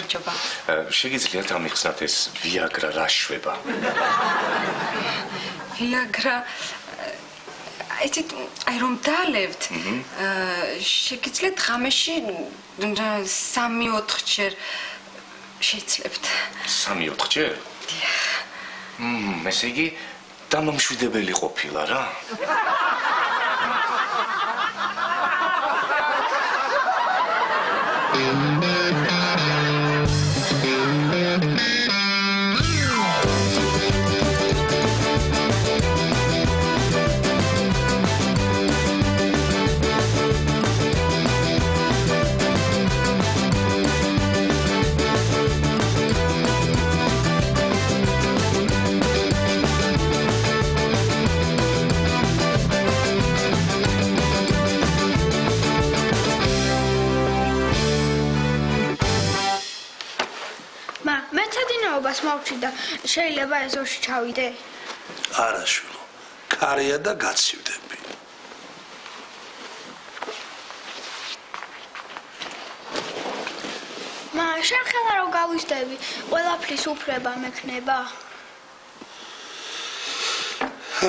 გამარჯობა. შეგიძლიათ ამიხსნათ ეს ვიაგრა რა შვება? ვიაგრა აი რომ დალევთ, შეგიძლიათ ღამეში 3-4 ჯერ შეიცლებთ. 3-4 ჯერ? ესე იგი დამამშვიდებელი ყოფილა რა? და შეიძლება ეზოში ჩავიდე? არა შვილო, ქარია და გაცივდები. შენ ხელა რო გავიზდები, ყველაფრის უფლება მექნება?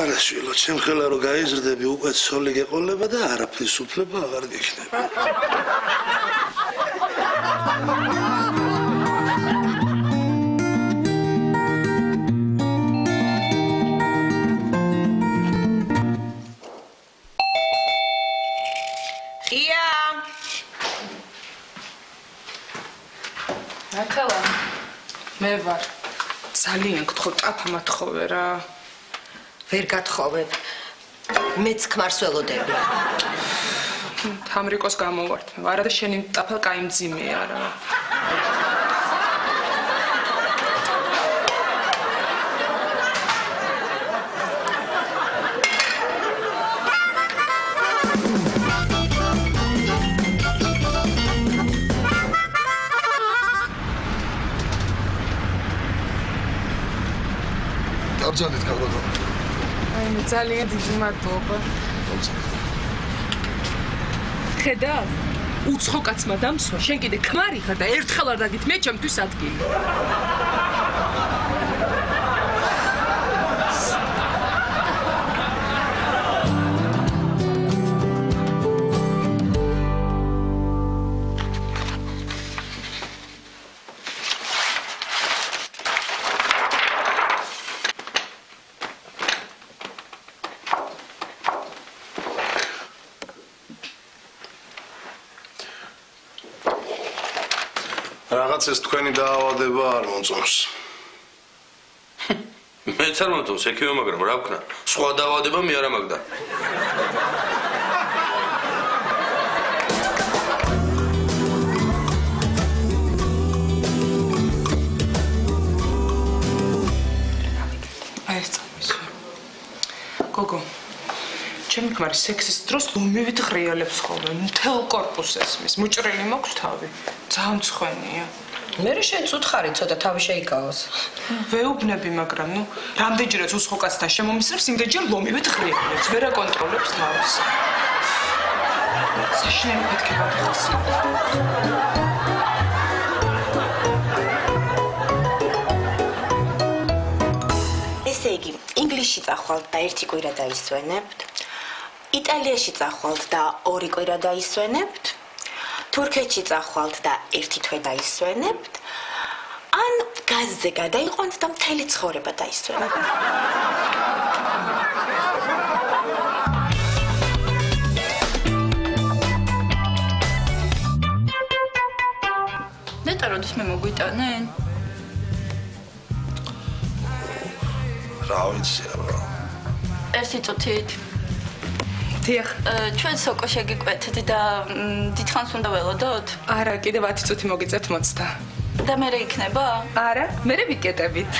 არა შვილო, ჩემ ხელა რო გაიზრდები, უკვე ცოლი გეყოლება და არაფრის უფლება აღარ გექნება. მე ვარ. ძალიან გთხოვ, ტაფა მათხოვე რა. ვერ გათხოვებ. მეც ქმარს ველოდები. თამრიკოს გამოვართ. არა და შენი ტაფა კაი მძიმეა რა. Abzandet kavrada. Aynen, ძალიან დიდი მადლობა. ხედავ? უცხო კაცმა დამსვა, შენ კიდე ქმარი ხარ და ერთხელ არ დაგით მე ჩემთვის ადგილი. ეს თქვენი დაავადება არ მომწონს. მეც არ მომწონს, ექიმო, მაგრამ რა ვქნა? სხვა დაავადება მე არა მაგდა. აი ეს წამის. გოგო, ჩემი ქმარი სექსის დროს ლომივით ღრიალებს ხოლმე, მთელ კორპუსს ესმის, მუჭრელი მაქვს თავი. ძალიან მცხვენია. მე შენ წუთხარი ცოტა თავი შეიკავოს. ვეუბნები, მაგრამ რამდენჯერაც უცხო კაცთან შემომისრებს, იმდენჯერ ლომივით ღრიალებს, ვერ აკონტროლებს თავს. საშინელი მეთქება ხალხი. ესე იგი, ინგლისში წახვალთ და 1 კვირა დაისვენებთ, იტალიაში წახვალთ და 2 კვირა დაისვენებთ, თურქეთში წახვალთ და 1 თვე დაისვენებთ, ან გაზზე გადაიყვანთ და მთელი ცხოვრება დაისვენებთ. ნეტა როდის მე მოგვიტანენ? რა ვიცი, აბა. 1 წუთით. დიახ. ჩვენ სოკო შეგიკვეთთ და დიდხანს უნდა ველოდოთ? არა, კიდევ 10 წუთი მოგიწევთ მოცდა. და მე იქნება? არა, მე ვიკეტებით.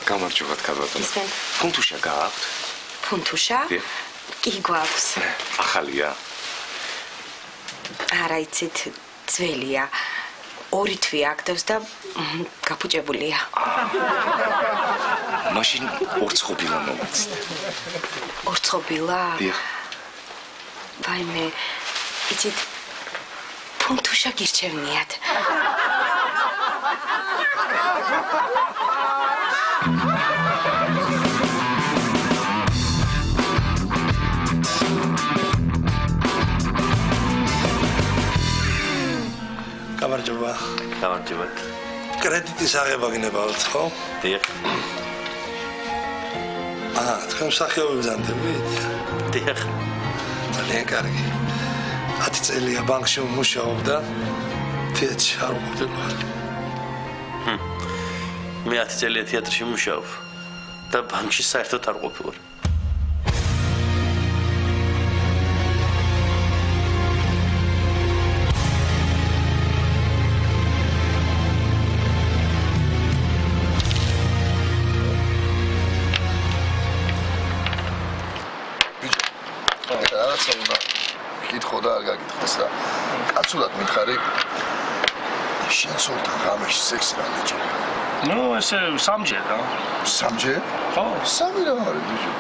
გამარჯობათ, ქალბატონო. ფუნთუშა გააქვთ? ფუნთუშა? კი გვაქვს. ახალია? არა იცით, ძველია. 2 თვე აგდებს და გაფუჭებულია. მაშინ ორცხობილა მომეცით. ორცხობილა? დიახ. ვაიმე, იცით ფუნთუშა გირჩევნიათ. გამარჯობა. გამარჯობა. კრედიტის აღება გინებავთ, ხო? დიახ. თქვენ მსახიობი ბრძანდებით? დიახ. ძალიან კარგი. 10 წელია ბანკში ვმუშაობდა. თეატრში არ ვყოფილვარ. მე 10 წელია თეატრში ვმუშაობ და ბანკში საერთოდ არ ვყოფილვარ. კითხო და არ გაგითხეს რა. კაცურად მითხარი. შენ სულთან გამეში სექსი რა ნიჭი. ნუ ესე სამჯერ რა. სამჯერ? ხო. სამი რა არის ბიჭო.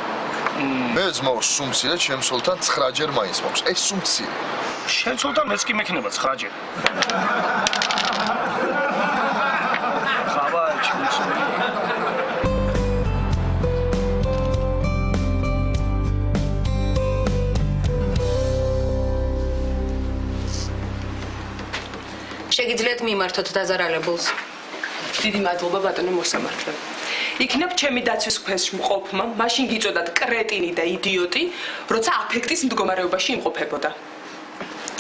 მე ძმაქვს სუმცირე, ჩემ სულთან 9 ჯერ მაინც მაქვს. ეს სუმცირე. შენ სულთან მეც კი მექნება 9 ჯერ. ხაბა ჩუჩი. შეგიძლიათ მიმართოთ დაზარალებულს. დიდი მადლობა ბატონო მოსამართლე. იქნებ ჩემი დაცვის ქვეშ მყოფმა, მაშინ გიწოდათ კრეტინი და იდიოტი, როცა აფექტის მდგომარეობაში იმყოფებოდა.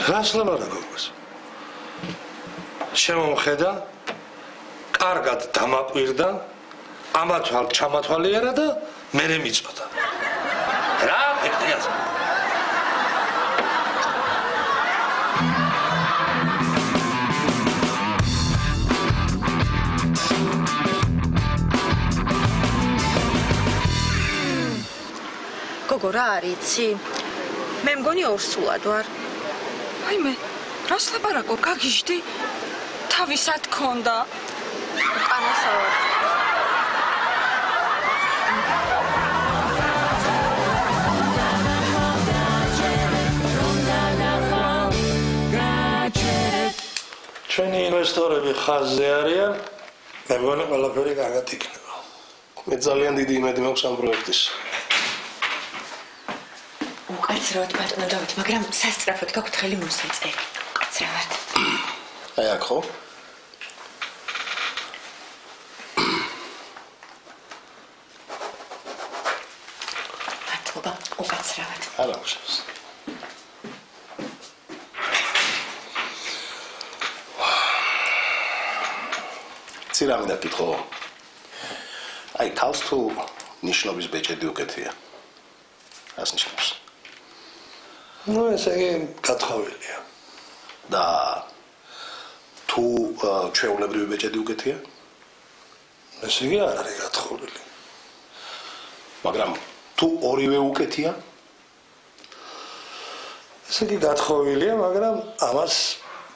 რას ლაპარაკობ გოგოს? შემომხედა, კარგად დამაკვირდა, ამათვალ ჩამათვალიერა და მერე მიწოდა. რა ეხტიაც? გოგო რა არიცი? მე მგონი ორსულად ვარ. აიმე, რას ლაპარაკობ? გაგიჟდი? თავისად ქონდა. უკანასავარ. ჩვენი ინვესტორები ხაზზე არიან, მე მგონი ყველაფერი კარგად იქნება. მე ძალიან დიდი იმედი მაქვს ამ პროექტის. უკაცრავად ბატონო დავით, მაგრამ სასწრაფოდ გაგუთხელი მოსაწერი. უკაცრავად. აი აქ ხო? მადლობა, უკაცრავად. არა უშავს. ცირამი დაკითხო. აი თავს თუ ნიშნობის ბეჭედი უკეთია. რას ნიშნავს? ნუ ესე იგი გათხოვილია. და თუ ჩვეულებრივი ბეჭედი უკეთია? ესე იგი არ არის გათხოვილი. მაგრამ თუ ორივე უკეთია? ესე იგი გათხოვილია, მაგრამ ამას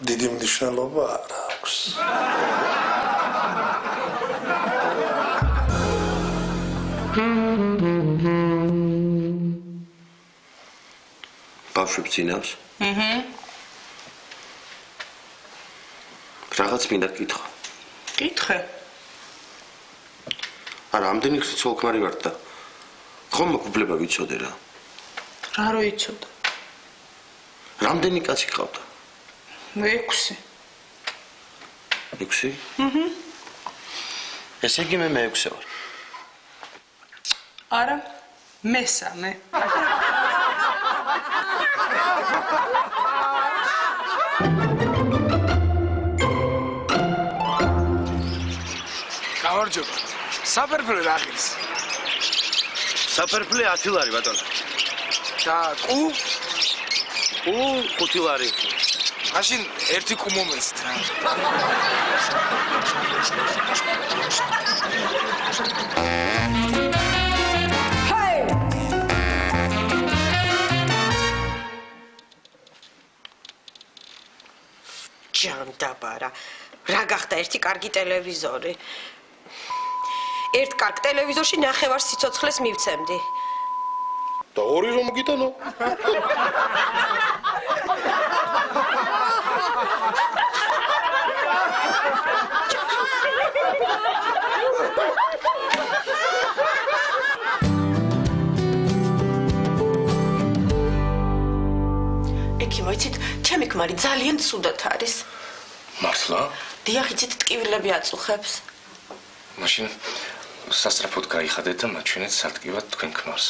დიდი მნიშვნელობა არ აქვს. ბავშვებს წინავს? რაღაც მინდა გკითხო. კითხე. არა, ამდენი ხრი ცოლქმარი ვარ და ხომ მოგუბლება ვიცოდე რა. რა როიცოდა? რამდენი კაცი ყავდა? 6. 6? ესე იგი მე მე-6 ვარ. არა, მესამე. გამარჯობა. საფერფლე რა ხის? საფერფლე 10 ლარი ბატონო. და კუ? კუ 5 ლარი. მაშინ ერთი კუ მომეცით რა. ჯანდაბარა. რა გახდა ერთი კარგი ტელევიზორი. ერთ კარგ ტელევიზორში ნახევარ სიცოცხლეს მივცემდი. და ორი რომ გიტანო? ექი მოიცით, ჩემი ქმარი ძალიან ცუდად არის. მართლა? დიახ, იცით, ტკივილები აწუხებს. მაშინ სასწრაფოდ გაიხადეთ და მაჩვენეთ სარტკივად თქვენ ქმარს.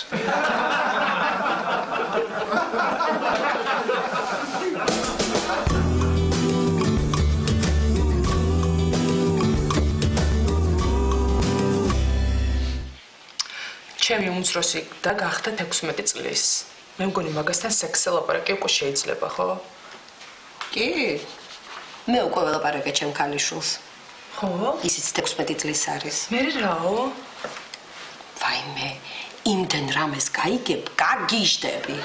ჩემი უმცროსი და გახდა 16 წლის. მე მგონი მაგასთან სექსზე ლაპარაკი უკვე შეიძლება, ხო? კი. მე უკვე ველაპარაკე ჩემ ქალიშვილს. ხო? ისიც 16 წლის არის. მე რაო? ვაიმე, იმდენ რამეს გაიგებ, გაგიჟდები.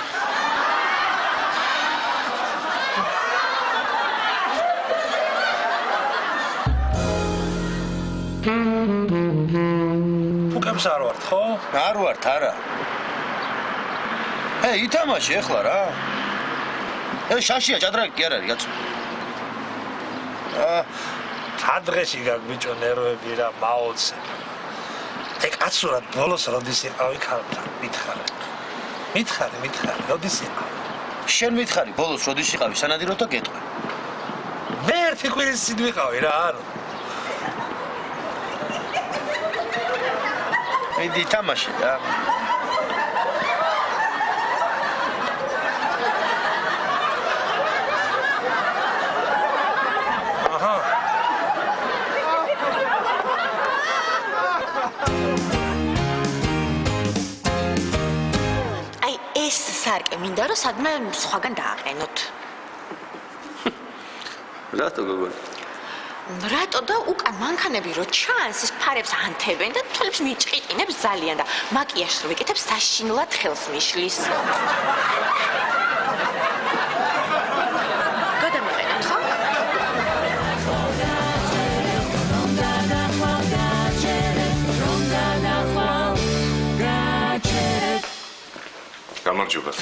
ფუკებს არ ვართ, ხო? არ ვართ, არა. ითამაშე ახლა რა. შაშია ჭადრაკი კი არ არის, კაცო. დღეში გაგბიჭო ნერვები რა, მაოცე. კაცურად ბოლოს როდის იყავი ქალთან, მითხარე. მითხარი, როდის იყავი? შენ მითხარი, ბოლოს როდის იყავი, სანადიროთო გეტყვი. მე ერთი კვირის წინ ვიყავი რა, არა. მიდი ითამაშე რა. სარკე მინდა რომ სადმე სხვაგან დააყენოთ. რატო გოგო? რატო და უკან მანქანები რო ჩანს ის ფარებს ანთებენ და თვალებს მიჭყიყინებს ძალიან და მაკიაჟს რო ვიკეთებ საშინლად ხელს მიშლის. გადამიყენოთ ხო? გამარჯობათ.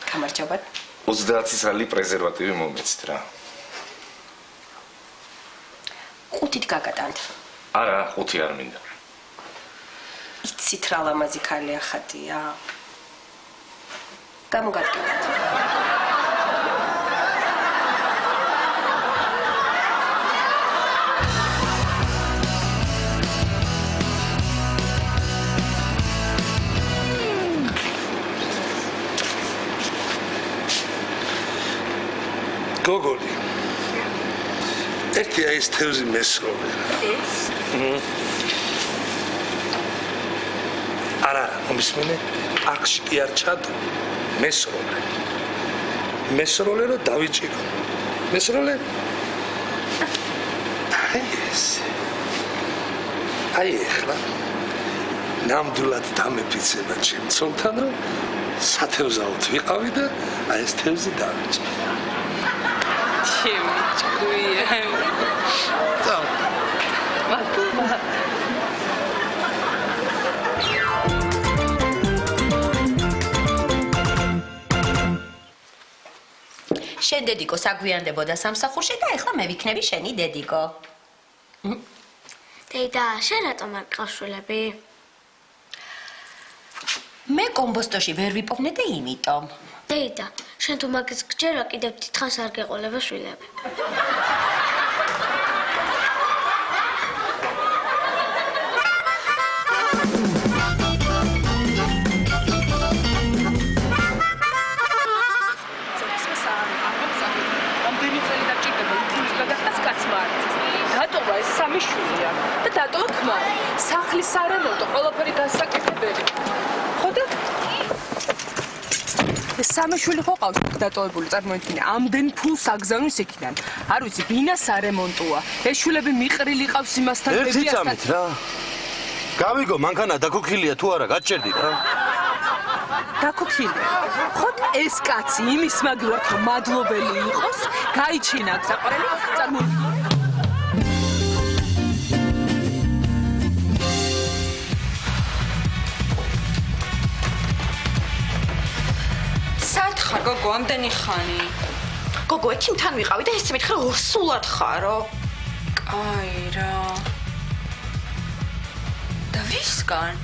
გამარჯობათ. 30 წელი პრეზერვატივი მომეცით რა. 5-ით გაგატანთ. არა, 5 არ მინდა. იცით რა ლამაზი ქალია ხატია. გამოგადგინეთ. გოგოლი. ერთია ის თევზი მესროლე. ეს? არა, მომისმენე, პარკში კი არ ჩადო. მესროლე. მესროლე რო დავიჭირო. მესროლე? აი ახლა ნამდვილად დამეფიცება ჩემ ცოლთან, რომ სათევზაოდ ვიყავი და აი ეს თევზი დავიჭირო. ჩემი ჭკვია. მადლობა. შენ დედიკო საგვიანდებოდა სამსახურში და ეხლა მე ვიქნები შენი დედიკო. დედა, შენ რატომ არ გყავს შვილები? მე კომბოსტოში ვერ ვიპოვნე და იმიტომ. დედა, შენ თუ მაგის გჯერა კიდევ დიდხანს არ გეყოლება შვილები. დატოვა ეს სამი შვილია და დატოვა ქმარი. სახლის სარემონტო ყველაფერი გასაკეთებელი. ხო და ეს სამი შვილი ხო ყავს დატოვებული, წარმოიდგინე, ამდენ ფულს აგზავნის იქიდან. არ ვიცი, ბინა სარემონტოა. ეს შვილები მიყრილი ყავს იმასთან ერთი წამით რა. გავიგო, მანქანა დაქუქილია თუ არა, გაჩერდი რა. დაქუქილია. ხო ეს კაცი იმის მაგივრად რომ მადლობელი იყოს, გაიჩინა საყვარელი წარმოიდგინე. ხარ გოგო ამდენი ხანი? გოგო, ექიმთან ვიყავი და ესე მითხრა ორსულად ხარო. კაი რა. და ვისგან?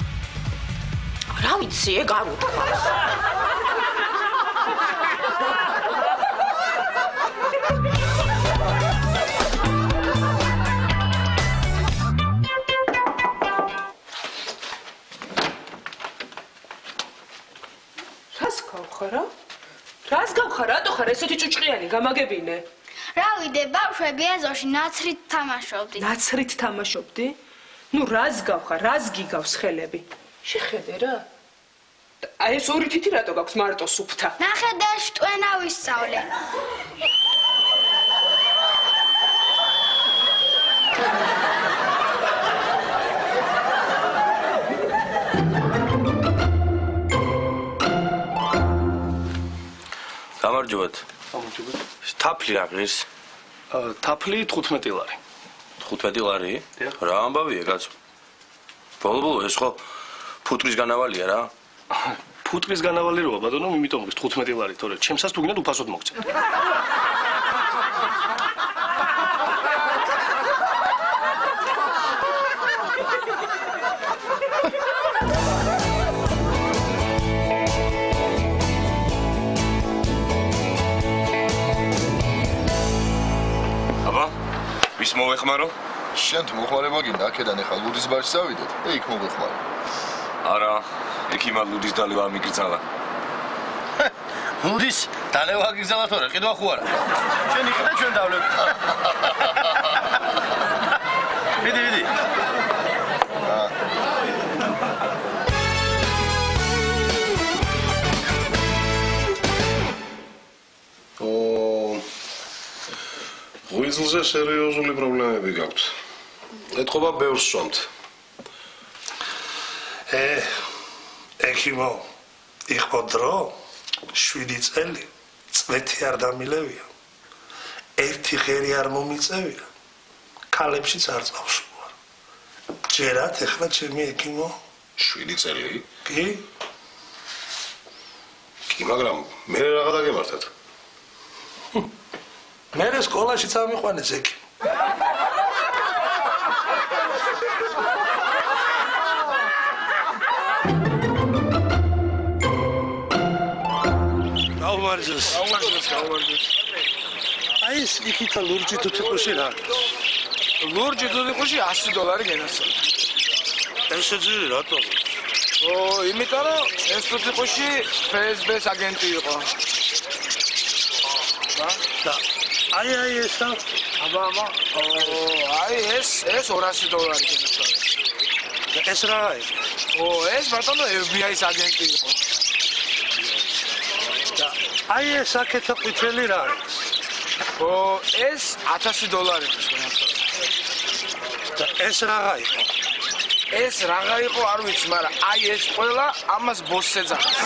რა ვიცი, ეგ არ უთქვამს. რას გავხარ? რატო ხარ ესეთი ჭუჭყიანი? გამაგებინე. რა ვიდე, ბავშვები ეზოში ნაცრით თამაშობდი. ნაცრით თამაშობდი? ნუ რას გავხარ? რას გიგავს ხელები? შეხედე რა. აი ეს ორი თითი რატო გაქვს მარტო სუფთა? ნახე და შტვენა ვისწავლე. გამარჯობათ. თაფლი რა ღირს? თაფლი 15 ლარი. 15 ლარი? რა ამბავია კაცო? ბოლო ეს ხო ფუტკრის განავალია რა? ფუტკრის განავალი როა ბატონო, იმიტომ მოგის 15 ლარი, თორე ჩემსაც თუ გინდათ უფასოდ მოგცემ. ვის მოვეხმარო? შენ თუ მოხმარება გინდა, აქედან ეხა ლუდის ბარში წავიდეთ და იქ მოვეხმარო. არა, ექიმა ლუდის დალევა მიგრძალა. ლუდის დალევა გიგზალა თორე, ყიდვა ხო არა? შენ იყიდე ჩვენ დავლებ. ვიდი. ღვიძლზე სერიოზული პრობლემები გაქვთ. ეთყობა ბევრს სვამთ. ექიმო, იყო დრო 7 წელი წვეთი არ დამილევია. ერთი ღერი არ მომიწევია. ქალებშიც არ წავშუა. ჯერათ ეხლა ჩემი ექიმო 7 წელი? კი? კი, მაგრამ მე რაღა დაგემართათ. მე სკოლაში წამიყვანეს ექიმო. გაუმარჯოს. აი ეს იქით ლურჯი თუთიყუში რა? ლურჯი თუთიყუში 100 დოლარი გენასწორა. ესე ძირი რატო? იმიტომ რომ ეს თუთიყუში FSB-ს აგენტი იყო. და აი ესა აბა აი ეს 200 დოლარი გენასწორა. ეს რა იყო? ეს ბატონო FBI-ს აგენტი იყო. აი ეს აქეთა ყვითელი რა არის? ეს 1000 დოლარი იყო გენასწორა. და ეს რაღა იყო? ეს რაღა იყო არ ვიცი, მაგრამ აი ეს ყველა ამას ბოსს ეძახის.